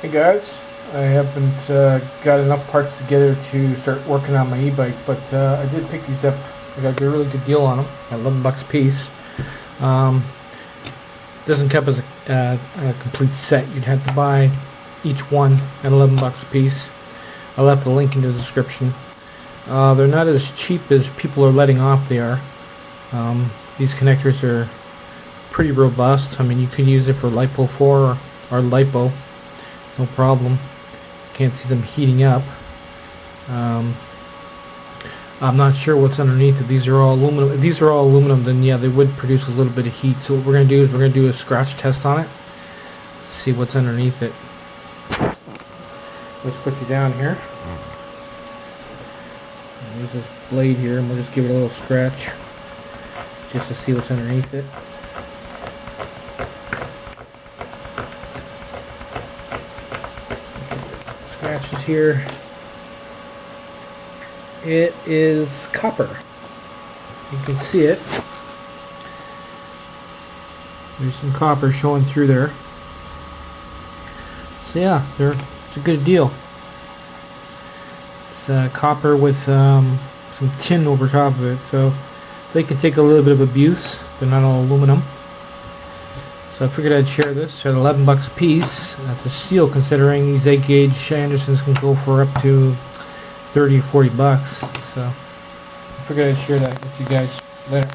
Hey guys, I haven't got enough parts together to start working on my e-bike, but I did pick these up. I got a really good deal on them at 11 bucks a piece. Doesn't come as a complete set. You'd have to buy each one at 11 bucks a piece. I'll have the link in the description. They're not as cheap as people are letting off they are. These connectors are pretty robust. I mean, you could use it for LiPo 4 or LiPo. No problem. Can't see them heating up. I'm not sure what's underneath. If these are all aluminum, then yeah, they would produce a little bit of heat. So what we're going to do is we're going to do a scratch test on it. See what's underneath it. Let's put you down here. Use this blade here, and we'll just give it a little scratch, just to see what's underneath it. Scratches here. It is copper. You can see it. There's some copper showing through there. So yeah, it's a good deal. It's copper with some tin over top of it, so they can take a little bit of abuse. They're not all aluminum. So I figured I'd share this at 11 bucks a piece. That's a steal considering these 8-gauge Andersons can go for up to 30 or 40 bucks. So I figured I'd share that with you guys. Later.